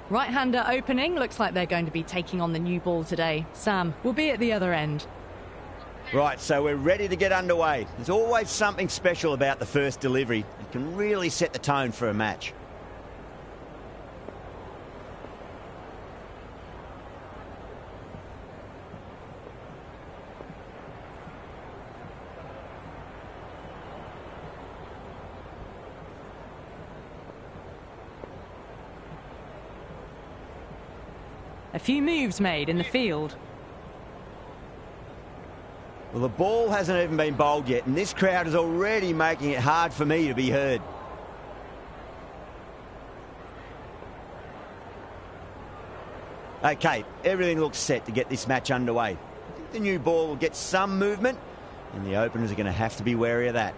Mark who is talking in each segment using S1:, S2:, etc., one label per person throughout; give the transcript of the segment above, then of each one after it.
S1: Right-hander opening. Looks like they're going to be taking on the new ball today. Sam will be at the other end.
S2: Right, so we're ready to get underway. There's always something special about the first delivery. It can really set the tone for a match.
S1: A few moves made in the field.
S2: Well, the ball hasn't even been bowled yet, and this crowd is already making it hard for me to be heard. Okay, everything looks set to get this match underway. I think the new ball will get some movement, and the openers are going to have to be wary of that.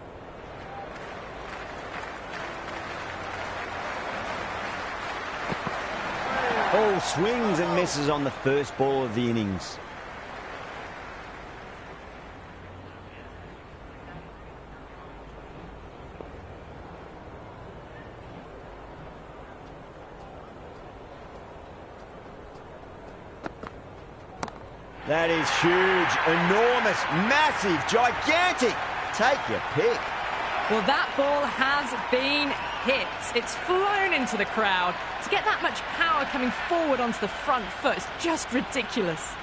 S2: All swings and misses on the first ball of the innings. That is huge, enormous, massive, gigantic. Take your pick.
S1: Well, that ball has been hit. It's flown into the crowd. To get that much power coming forward onto the front foot is just ridiculous.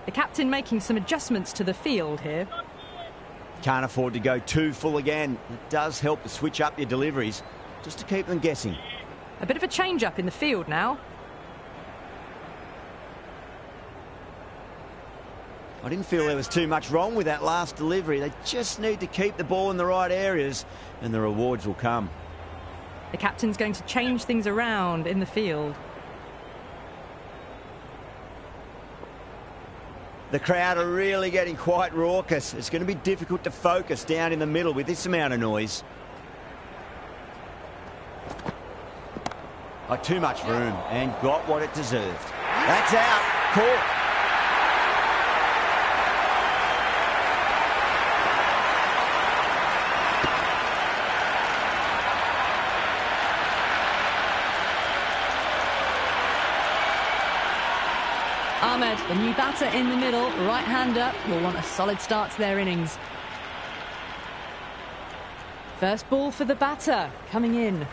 S1: The captain making some adjustments to the field here.
S2: Can't afford to go too full again. It does help to switch up your deliveries, just to keep them guessing.
S1: A bit of a change-up in the field now.
S2: I didn't feel there was too much wrong with that last delivery. They just need to keep the ball in the right areas, and the rewards will come.
S1: The captain's going to change things around in the field.
S2: The crowd are really getting quite raucous. It's going to be difficult to focus down in the middle with this amount of noise. Oh, too much room, and got what it deserved. That's out. Caught.
S1: Ahmed, the new batter in the middle, right-hander, will want a solid start to their innings. First ball for the batter, coming in.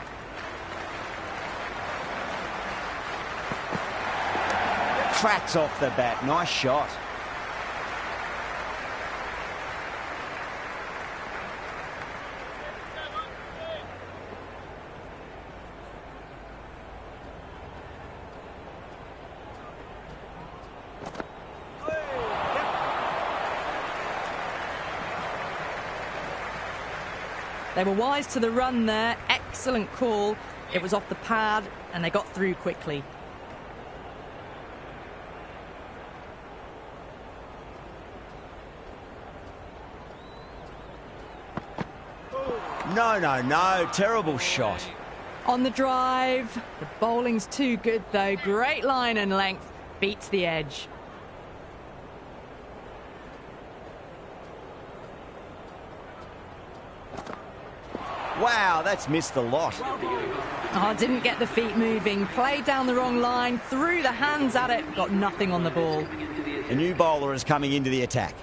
S2: Tracks off the bat. Nice shot.
S1: They were wise to the run there. Excellent call. It was off the pad and they got through quickly.
S2: No. Terrible shot.
S1: On the drive. The bowling's too good though. Great line and length. Beats the edge.
S2: Wow, that's missed the lot.
S1: Oh, didn't get the feet moving. Played down the wrong line. Threw the hands at it. Got nothing on the ball.
S2: A new bowler is coming into the attack.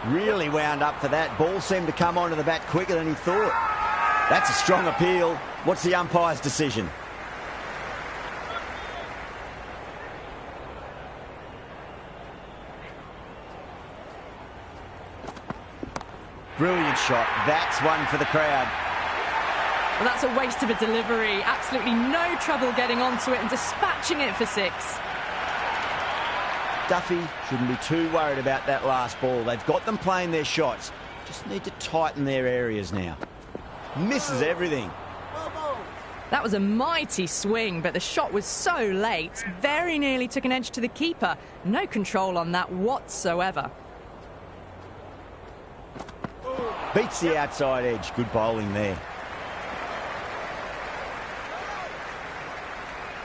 S2: Really wound up for that. Ball seemed to come onto the bat quicker than he thought. That's a strong appeal. What's the umpire's decision? Brilliant shot. That's one for the crowd.
S1: Well, that's a waste of a delivery. Absolutely no trouble getting onto it and dispatching it for six.
S2: Duffy shouldn't be too worried about that last ball. They've got them playing their shots. Just need to tighten their areas now. Misses everything.
S1: That was a mighty swing, but the shot was so late. Very nearly took an edge to the keeper. No control on that whatsoever.
S2: Beats the outside edge. Good bowling there.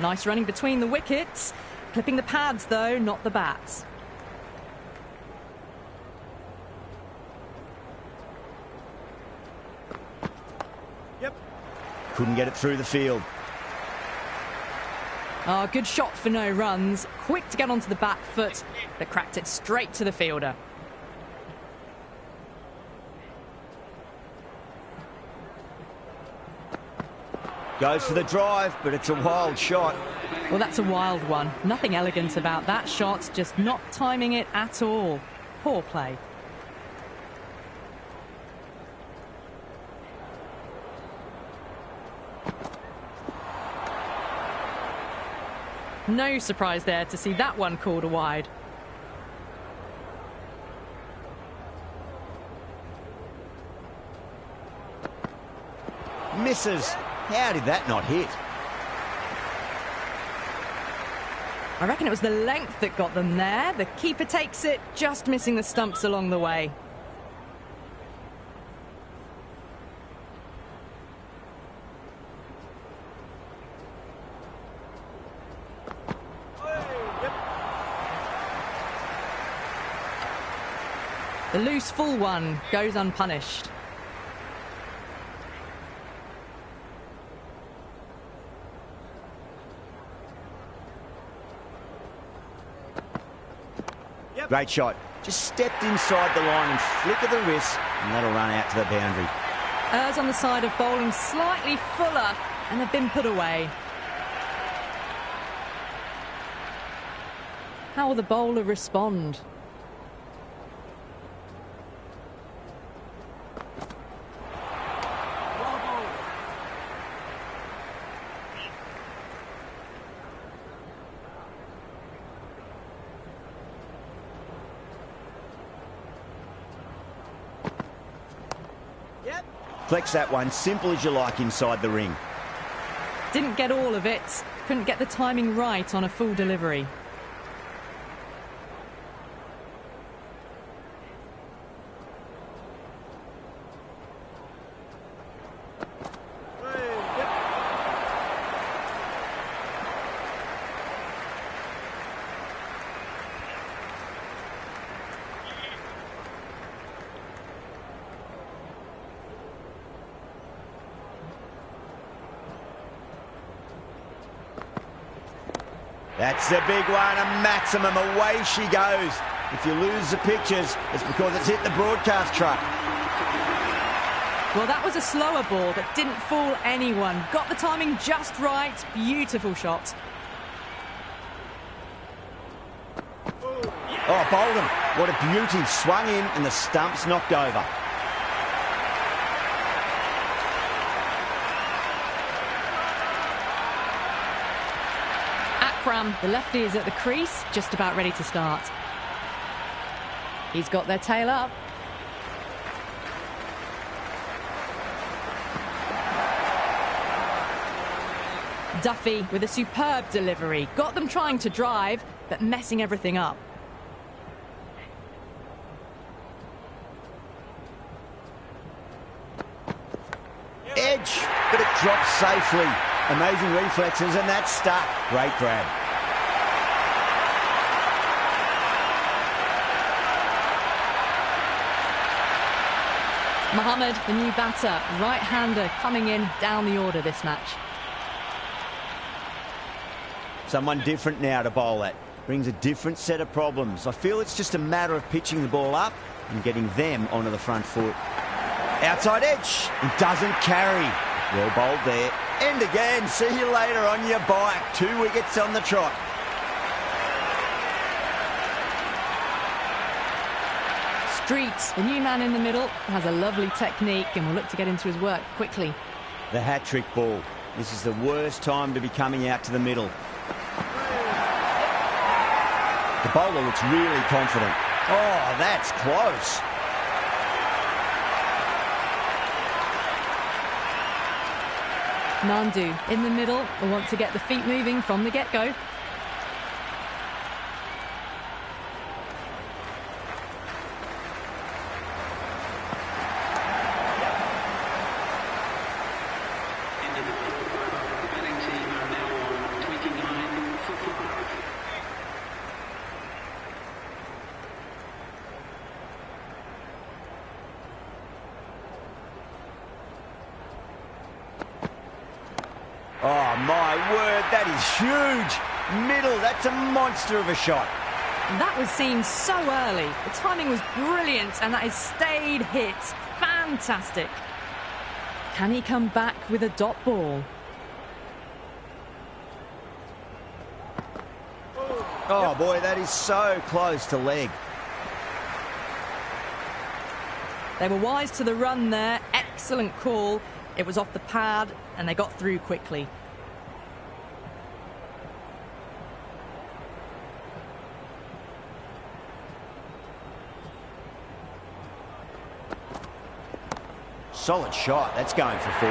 S1: Nice running between the wickets. Clipping the pads, though, not the bats.
S2: Couldn't get it through the field.
S1: Oh, good shot for no runs. Quick to get onto the back foot, but cracked it straight to the fielder.
S2: Goes for the drive, but it's a wild shot.
S1: Well, that's a wild one. Nothing elegant about that shot, just not timing it at all. Poor play. No surprise there to see that one called a wide.
S2: Misses. How did that not hit?
S1: I reckon it was the length that got them there. The keeper takes it, just missing the stumps along the way. The loose full one goes unpunished.
S2: Great shot. Just stepped inside the line and flick of the wrist, and that'll run out to the boundary.
S1: Errs on the side of bowling slightly fuller, and they've been put away. How will the bowler respond?
S2: Flex that one, simple as you like inside the ring.
S1: Didn't get all of it. Couldn't get the timing right on a full delivery.
S2: That's the big one, a maximum. Away she goes. If you lose the pictures, it's because it's hit the broadcast truck.
S1: Well, that was a slower ball, but didn't fool anyone. Got the timing just right. Beautiful shot.
S2: Oh, Bolden, what a beauty. Swung in and the stump's knocked over.
S1: The lefty is at the crease, just about ready to start. He's got their tail up. Duffy with a superb delivery. Got them trying to drive, but messing everything up.
S2: Edge, but it drops safely. Amazing reflexes, and that's stuck. Great grab.
S1: Mohammed, the new batter, right-hander coming in down the order this match.
S2: Someone different now to bowl at. Brings a different set of problems. I feel it's just a matter of pitching the ball up and getting them onto the front foot. Outside edge, and doesn't carry. Well bowled there. End again. See you later on your bike. 2 wickets on the trot.
S1: Streets, the new man in the middle, has a lovely technique and will look to get into his work quickly.
S2: The hat-trick ball. This is the worst time to be coming out to the middle. The bowler looks really confident. Oh, that's close.
S1: Nandu in the middle will want to get the feet moving from the get-go.
S2: Oh, my word, that is huge. Middle, that's a monster of a shot.
S1: That was seen so early. The timing was brilliant, and that is stayed hit. Fantastic. Can he come back with a dot ball?
S2: Oh, boy, that is so close to leg.
S1: They were wise to the run there. Excellent call. It was off the pad, and they got through quickly.
S2: Solid shot. That's going for 4.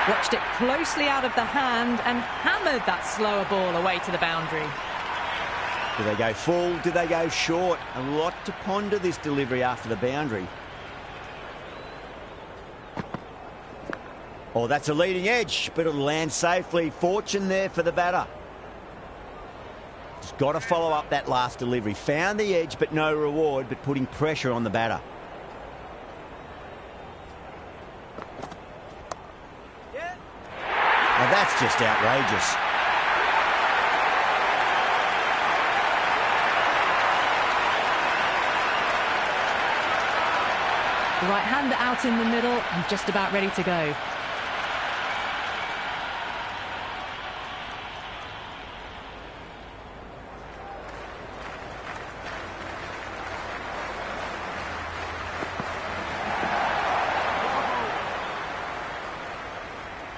S1: Watched it closely out of the hand and hammered that slower ball away to the boundary.
S2: Do they go full? Do they go short? A lot to ponder this delivery after the boundary. Oh, that's a leading edge, but it'll land safely. Fortune there for the batter. Just got to follow up that last delivery. Found the edge, but no reward, but putting pressure on the batter. Now that's just outrageous.
S1: The right-hander out in the middle and just about ready to go.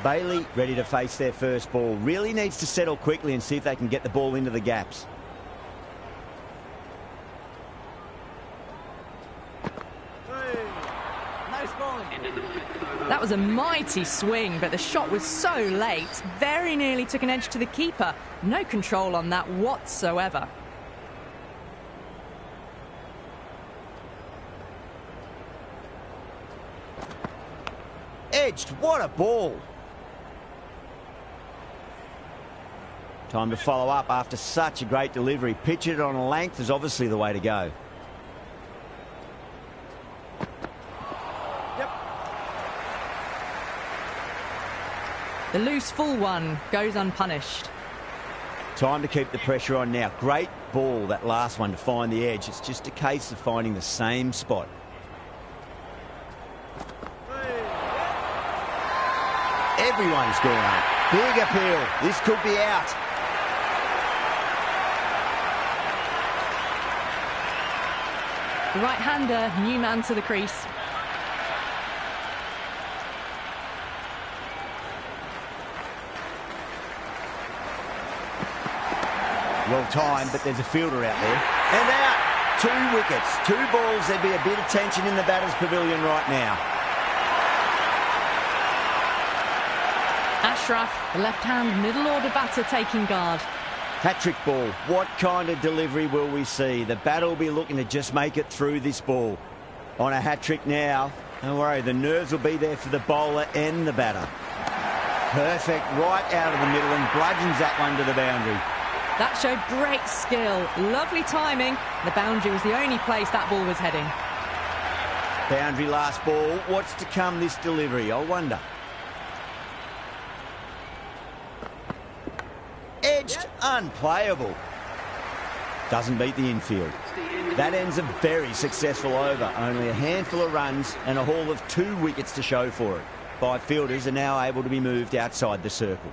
S2: Bailey ready to face their first ball. Really needs to settle quickly and see if they can get the ball into the gaps.
S1: That was a mighty swing, but the shot was so late. Very nearly took an edge to the keeper. No control on that whatsoever.
S2: Edged. What a ball. Time to follow up after such a great delivery. Pitch it on a length is obviously the way to go.
S1: The loose full one goes unpunished.
S2: Time to keep the pressure on now. Great ball, that last one, to find the edge. It's just a case of finding the same spot. Everyone's gone up. Big appeal. This could be out.
S1: The right-hander, new man to the crease.
S2: Well timed, but there's a fielder out there. And out. 2 wickets. 2 balls. There'd be a bit of tension in the batter's pavilion right now.
S1: Ashraf, the left-hand middle-order batter, taking guard.
S2: Hat-trick ball. What kind of delivery will we see? The batter will be looking to just make it through this ball. On a hat-trick now. Don't worry, the nerves will be there for the bowler and the batter. Perfect, right out of the middle, and bludgeons that one to the boundary.
S1: That showed great skill. Lovely timing. The boundary was the only place that ball was heading.
S2: Boundary last ball. What's to come this delivery? I wonder. Edged, unplayable. Doesn't beat the infield. That ends a very successful over. Only a handful of runs and a haul of 2 wickets to show for it. 5 fielders are now able to be moved outside the circle.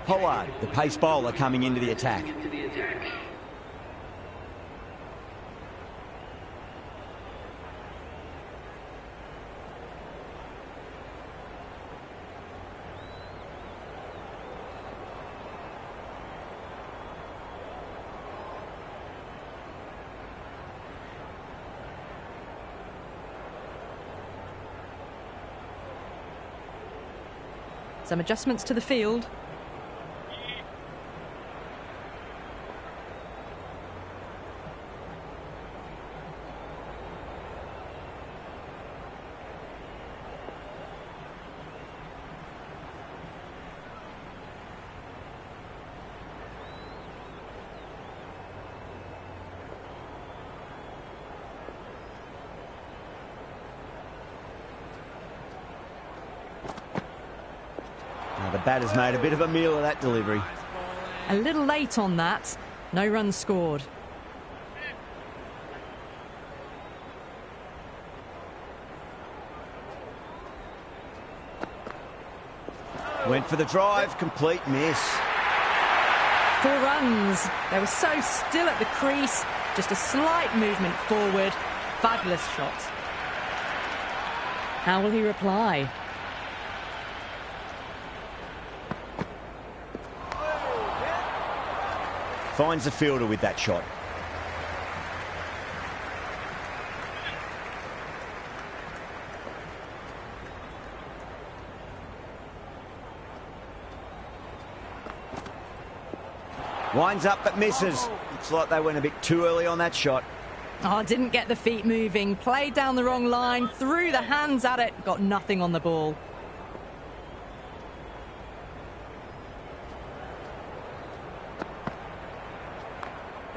S2: Pollard, the pace bowler, coming into the attack.
S1: Some adjustments to the field.
S2: The batter's made a bit of a meal of that delivery.
S1: A little late on that. No runs scored.
S2: Went for the drive, complete miss.
S1: 4 runs. They were so still at the crease. Just a slight movement forward. Fabulous shot. How will he reply?
S2: Finds the fielder with that shot. Winds up but misses. Looks like they went a bit too early on that shot.
S1: Oh, didn't get the feet moving. Played down the wrong line. Threw the hands at it. Got nothing on the ball.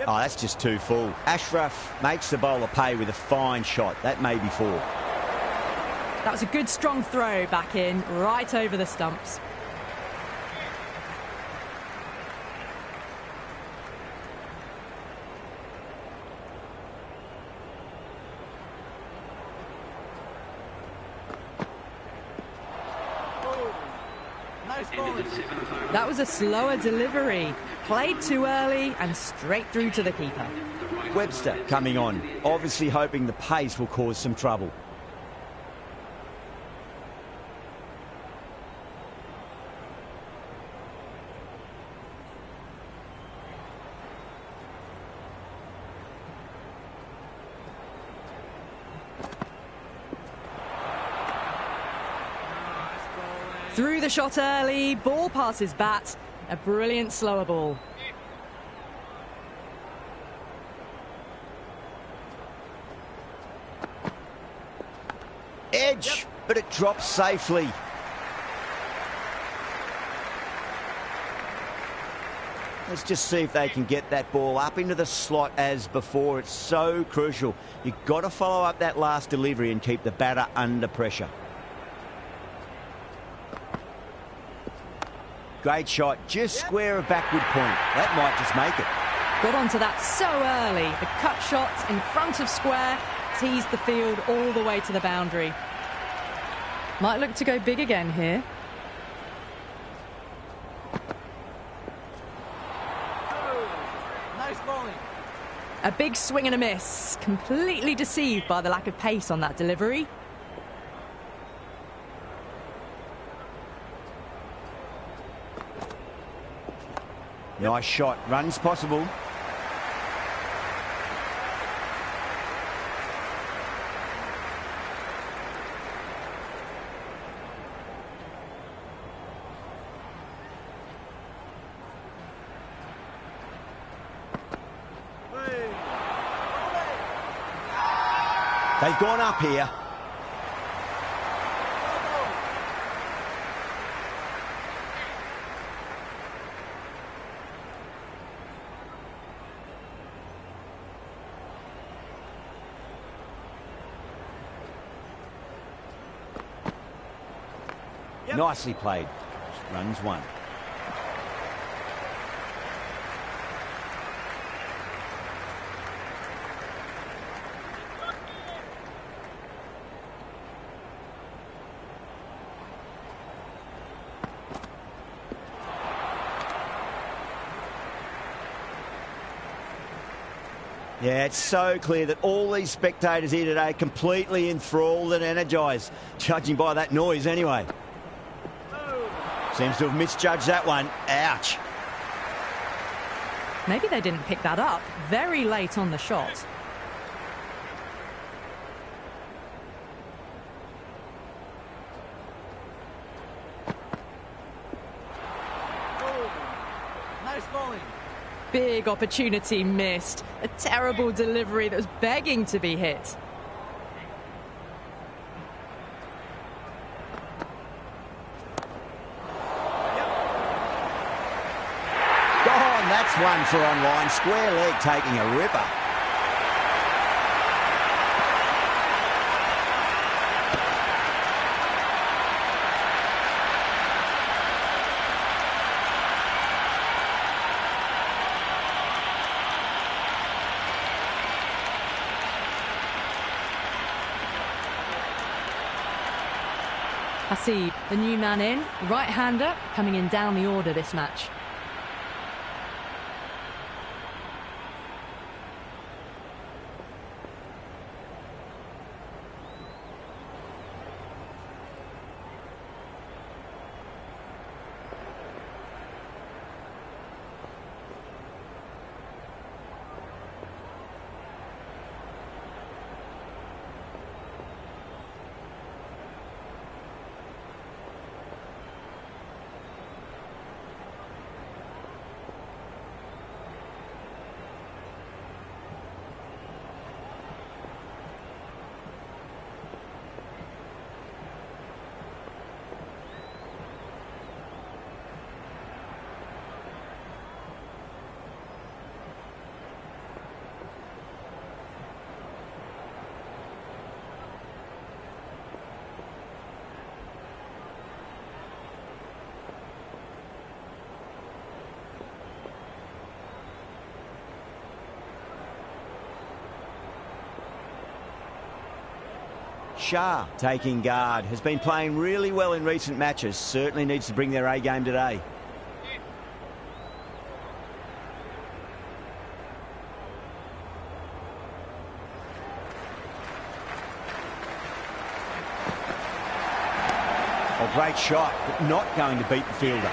S2: Oh, that's just too full. Ashraf makes the bowler pay with a fine shot. That may be 4.
S1: That was a good strong throw back in, right over the stumps. That was a slower delivery. Played too early and straight through to the keeper.
S2: Webster coming on, obviously hoping the pace will cause some trouble.
S1: Threw the shot early, ball past his bat. A brilliant slower ball.
S2: Edge, but it drops safely. Let's just see if they can get that ball up into the slot as before. It's so crucial. You've got to follow up that last delivery and keep the batter under pressure. Great shot, just square of backward point. That might just make it.
S1: Got onto that so early. The cut shot in front of square teased the field all the way to the boundary. Might look to go big again here.
S3: Nice bowling.
S1: A big swing and a miss. Completely deceived by the lack of pace on that delivery.
S2: Nice shot. Runs possible. They've gone up here. Nicely played. Runs 1. Yeah, it's so clear that all these spectators here today are completely enthralled and energised, judging by that noise anyway. Seems to have misjudged that one. Ouch.
S1: Maybe they didn't pick that up. Very late on the shot. Big opportunity missed. A terrible delivery that was begging to be hit.
S2: Gone, that's one for online. Square leg taking a ripper.
S1: Hasib, the new man in, right-hander, coming in down the order this match. Shah taking guard. Has been playing really well in recent matches. Certainly needs to bring their A game today. Oh, great shot, but not going to beat the fielder.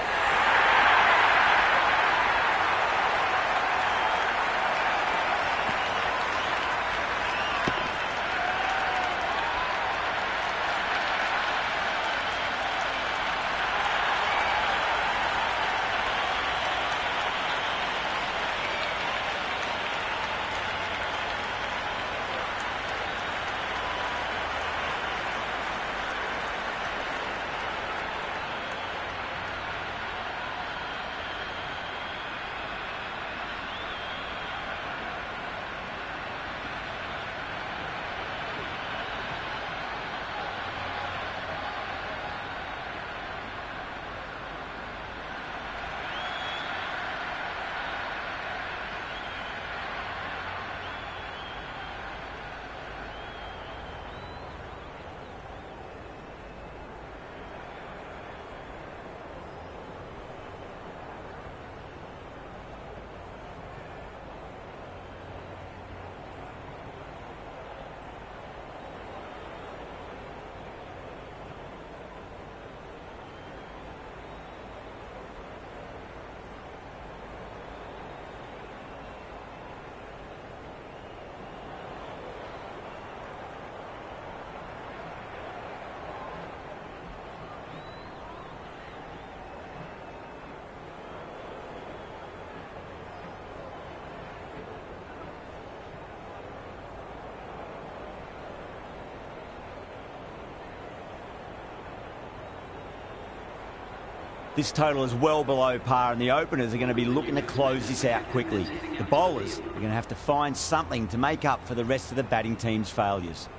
S1: This total is well below par, and the openers are going to be looking to close this out quickly. The bowlers are going to have to find something to make up for the rest of the batting team's failures.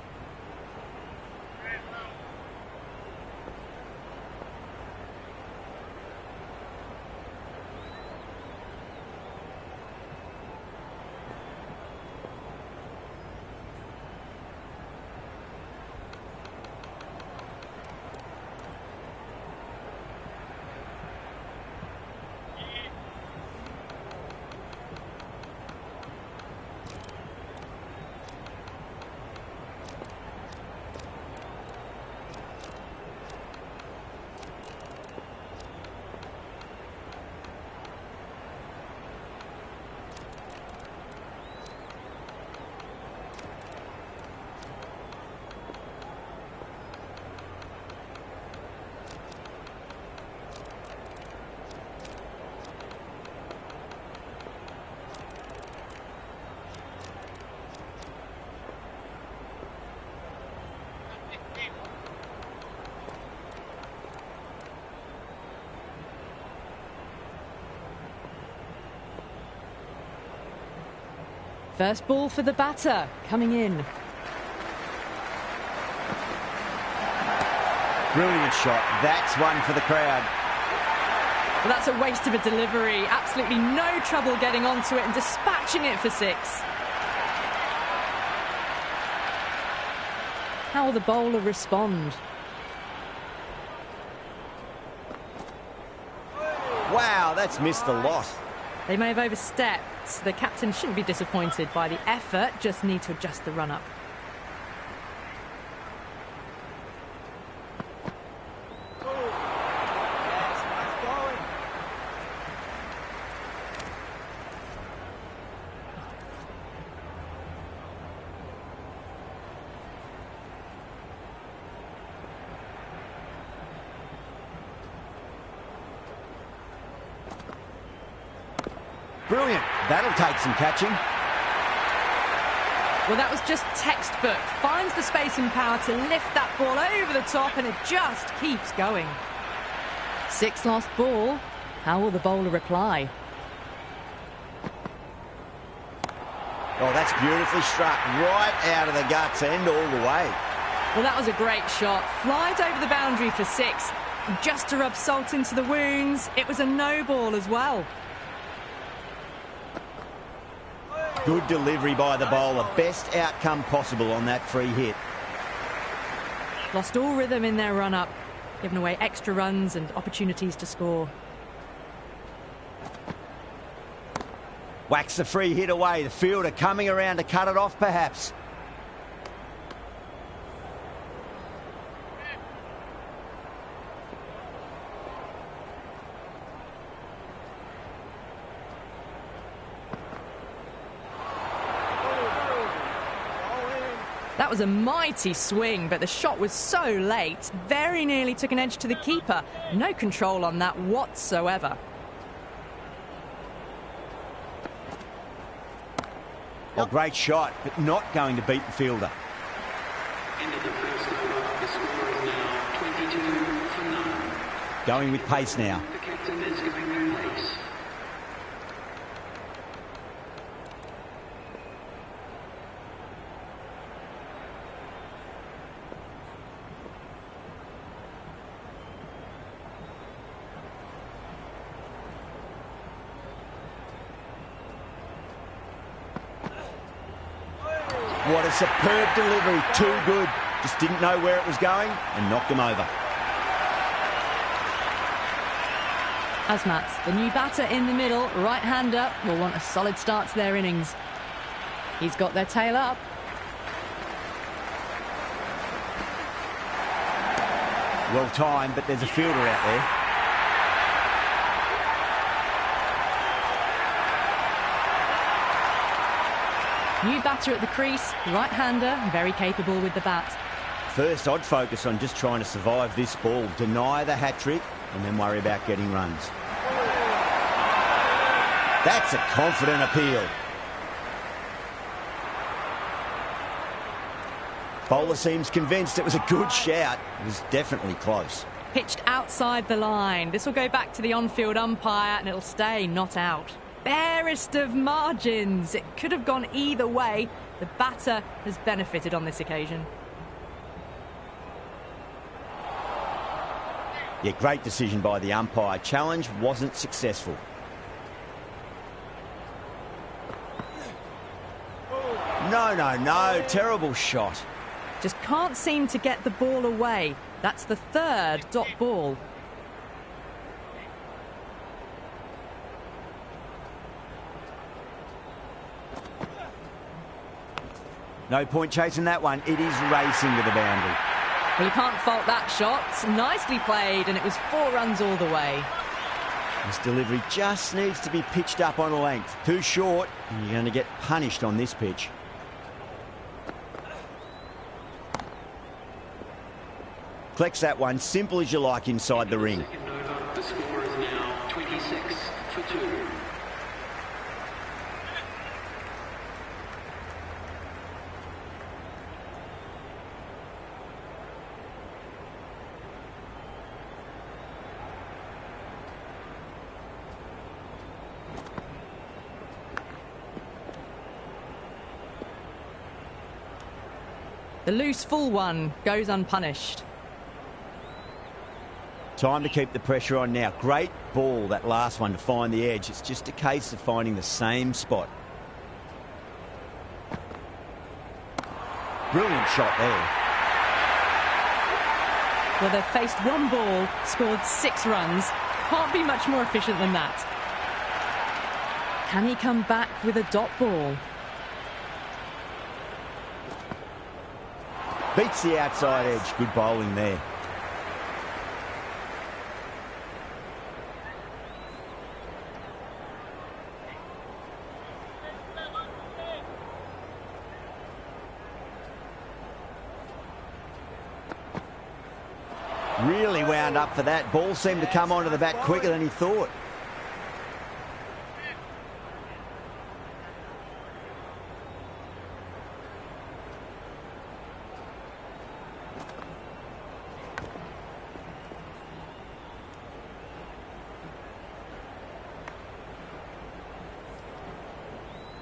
S1: First ball for the batter, coming in.
S2: Brilliant shot. That's one for the crowd.
S1: Well, that's a waste of a delivery. Absolutely no trouble getting onto it and dispatching it for 6. How will the bowler respond?
S2: Wow, that's missed a lot.
S1: They may have overstepped. The captain shouldn't be disappointed by the effort, just need to adjust the run-up.
S2: Brilliant. That'll take some catching.
S1: Well, that was just textbook. Finds the space and power to lift that ball over the top, and it just keeps going. 6 lost ball. How will the bowler reply?
S2: Oh, that's beautifully struck. Right out of the guts and all the way.
S1: Well, that was a great shot. Flies over the boundary for 6. And just to rub salt into the wounds, it was a no ball as well.
S2: Good delivery by the bowler. Best outcome possible on that free hit.
S1: Lost all rhythm in their run-up, giving away extra runs and opportunities to score.
S2: Whacks the free hit away. The fielder coming around to cut it off, perhaps.
S1: That was a mighty swing, but the shot was so late. Very nearly took an edge to the keeper. No control on that whatsoever.
S2: Well, great shot, but not going to beat the fielder.
S3: End of the first over. The score is now 22 for none.
S2: Going with pace now.
S3: The captain is going with pace.
S2: What a superb delivery. Too good. Just didn't know where it was going and knocked him over.
S1: Asmat, the new batter in the middle, right-hander, will want a solid start to their innings. He's got their tail up.
S2: Well timed, but there's a fielder out there.
S1: New batter at the crease, right-hander, very capable with the bat.
S2: First, I'd focus on just trying to survive this ball, deny the hat-trick, and then worry about getting runs. That's a confident appeal. Bowler seems convinced it was a good shout. It was definitely close.
S1: Pitched outside the line. This will go back to the on-field umpire and it'll stay not out. Barest of margins. It could have gone either way. The batter has benefited on this occasion.
S2: Yeah, great decision by the umpire. Challenge wasn't successful. No. Terrible shot.
S1: Just can't seem to get the ball away. That's the 3rd dot ball.
S2: No point chasing that one. It is racing to the boundary.
S1: Well, you can't fault that shot. Nicely played, and it was 4 runs all the way.
S2: This delivery just needs to be pitched up on a length. Too short, and you're going to get punished on this pitch. Collects that one, simple as you like, inside the ring.
S3: Second over. The score is now 26 for 2.
S1: The loose full one goes unpunished.
S2: Time to keep the pressure on now. Great ball, that last one, to find the edge. It's just a case of finding the same spot. Brilliant shot there.
S1: Well, they've faced one ball, scored 6 runs. Can't be much more efficient than that. Can he come back with a dot ball?
S2: Beats the outside edge. Good bowling there. Really wound up for that. Ball seemed to come onto the bat quicker than he thought.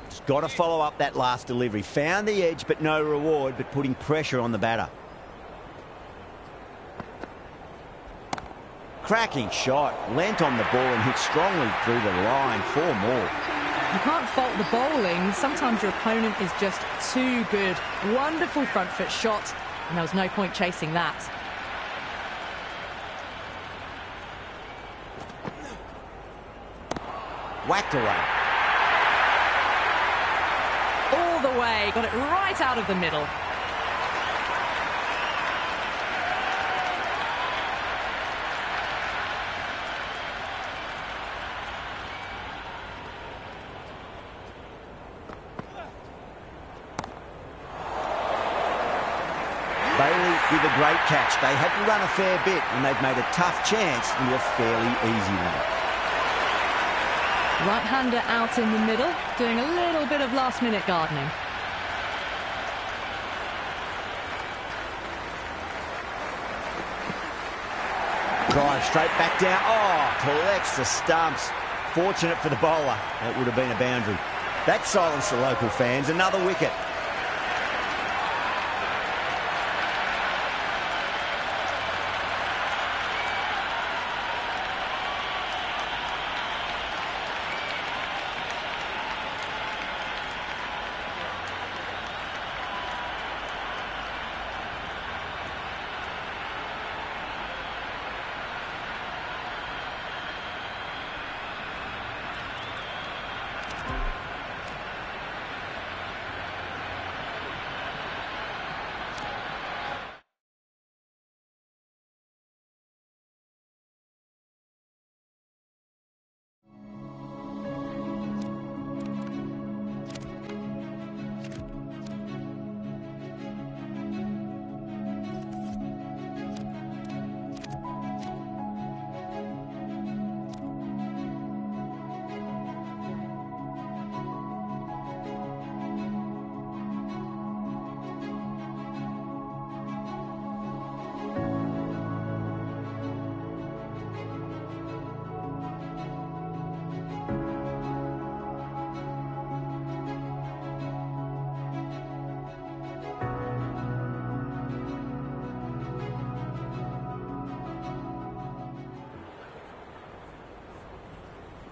S2: Just got to follow up that last delivery. Found the edge, but no reward, but putting pressure on the batter. Cracking shot, leant on the ball and hit strongly through the line. 4 more.
S1: You can't fault the bowling. Sometimes your opponent is just too good. Wonderful front foot shot, and there was no point chasing that.
S2: Whacked away.
S1: All the way, got it right out of the middle.
S2: Bailey with a great catch. They had to run a fair bit and they've made a tough chance into a fairly easy one.
S1: Right-hander out in the middle, doing a little bit of last-minute gardening.
S2: Drive straight back down. Oh, collects the stumps. Fortunate for the bowler. That would have been a boundary. That silenced the local fans. Another wicket.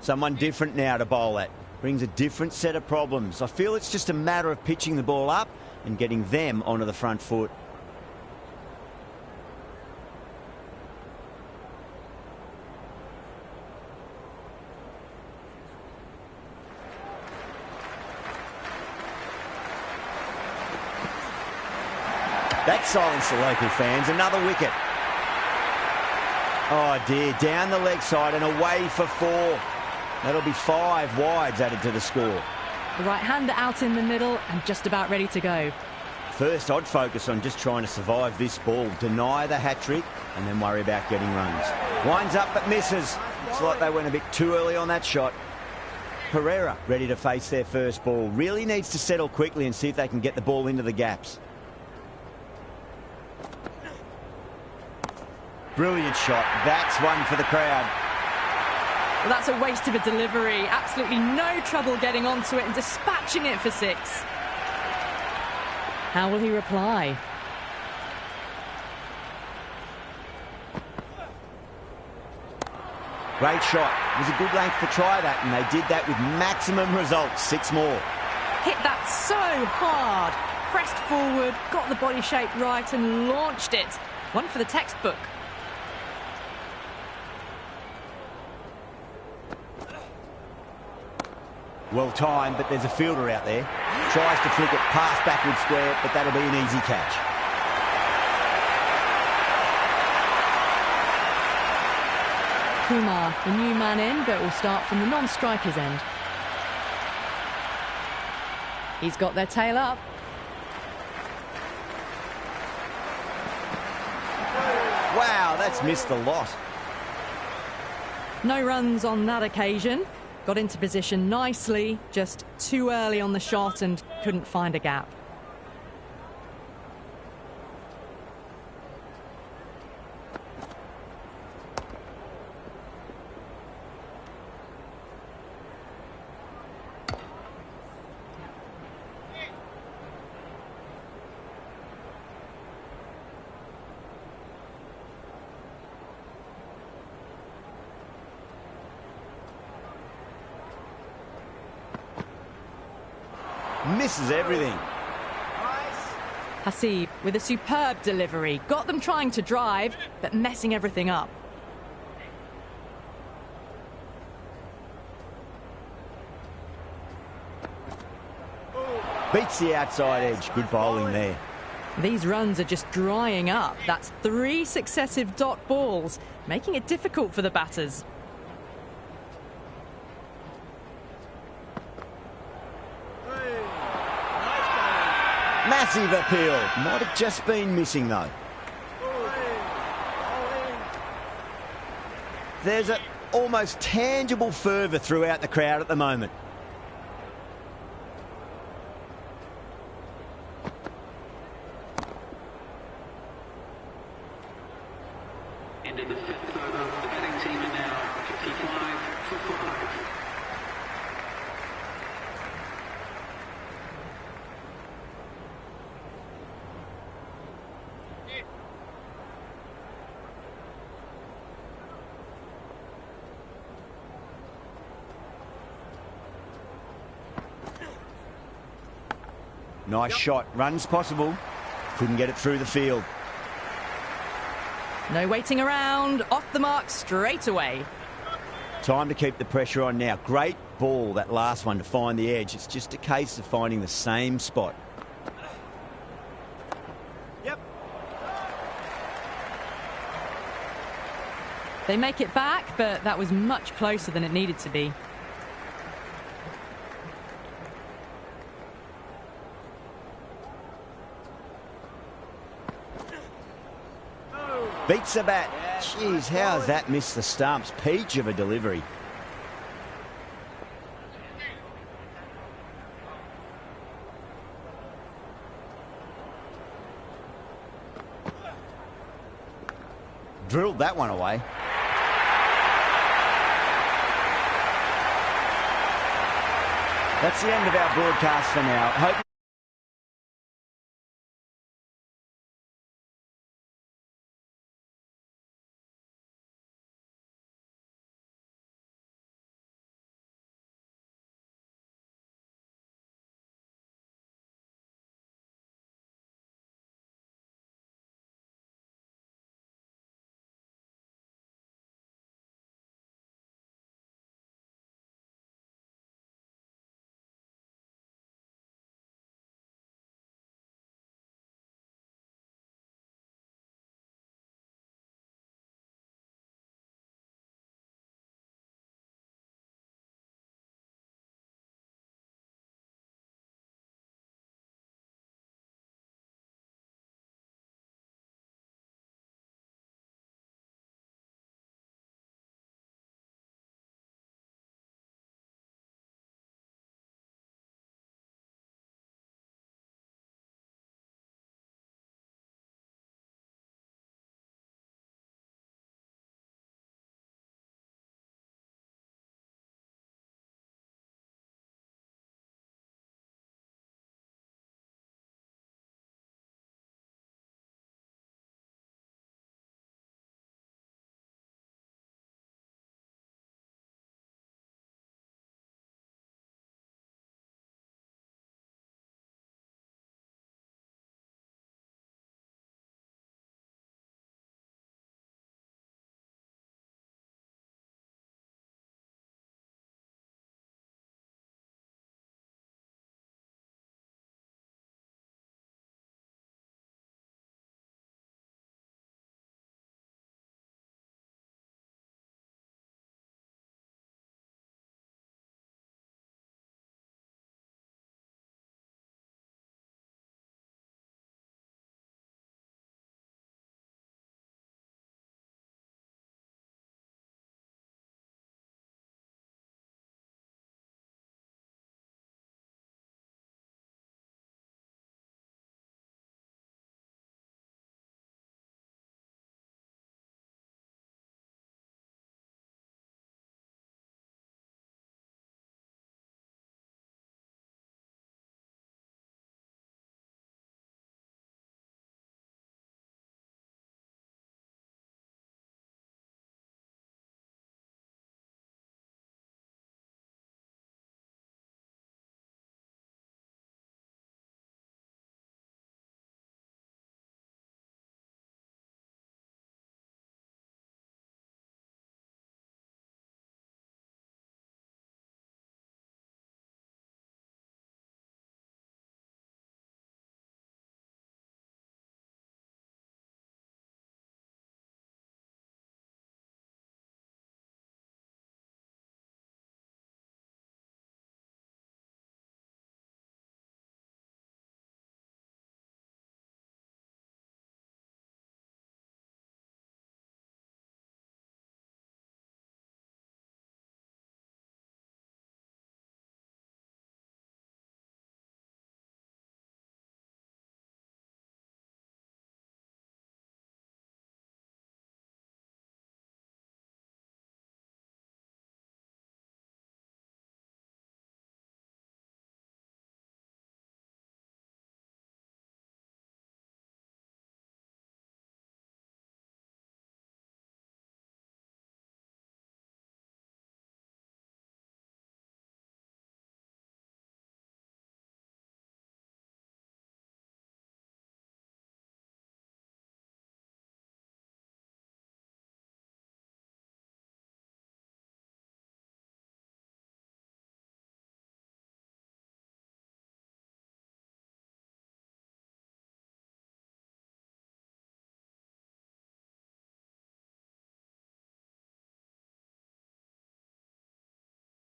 S2: Someone different now to bowl at. Brings a different set of problems. I feel it's just a matter of pitching the ball up and getting them onto the front foot. That silenced the local fans. Another wicket. Oh dear, down the leg side and away for 4. That'll be 5 wides added to the score.
S1: The right-hander out in the middle and just about ready to go.
S2: First, I'd focus on just trying to survive this ball, deny the hat-trick, and then worry about getting runs. Winds up but misses. Looks like they went a bit too early on that shot. Pereira ready to face their first ball. Really needs to settle quickly and see if they can get the ball into the gaps. Brilliant shot. That's one for the crowd.
S1: Well, that's a waste of a delivery. Absolutely no trouble getting onto it and dispatching it for 6. How will he reply?
S2: Great shot. It was a good length to try that, and they did that with maximum results. 6 more.
S1: Hit that so hard. Pressed forward, got the body shape right and launched it. One for the textbook.
S2: Well timed, but there's a fielder out there. Tries to flick it past backward square, but that'll be an easy catch.
S1: Kumar, the new man in, but will start from the non-striker's end. He's got their tail up.
S2: Wow, that's missed a lot.
S1: No runs on that occasion. Got into position nicely, just too early on the shot and couldn't find a gap.
S2: Misses everything.
S1: Hasib with a superb delivery. Got them trying to drive, but messing everything up.
S2: Beats the outside edge. Good bowling there.
S1: These runs are just drying up. That's 3 successive dot balls, making it difficult for the batters.
S2: Massive appeal. Might have just been missing, though. There's an almost tangible fervour throughout the crowd at the moment.
S3: End of the 5th over. The batting team are now 55 for 5.
S2: Nice shot. Runs possible. Couldn't get it through the field.
S1: No waiting around. Off the mark straight away.
S2: Time to keep the pressure on now. Great ball, that last one, to find the edge. It's just a case of finding the same spot.
S4: Yep.
S1: They make it back, but that was much closer than it needed to be.
S2: Beats the bat. Jeez, how has that missed the stumps? Peach of a delivery. Drilled that one away. That's the end of our broadcast for now. Hope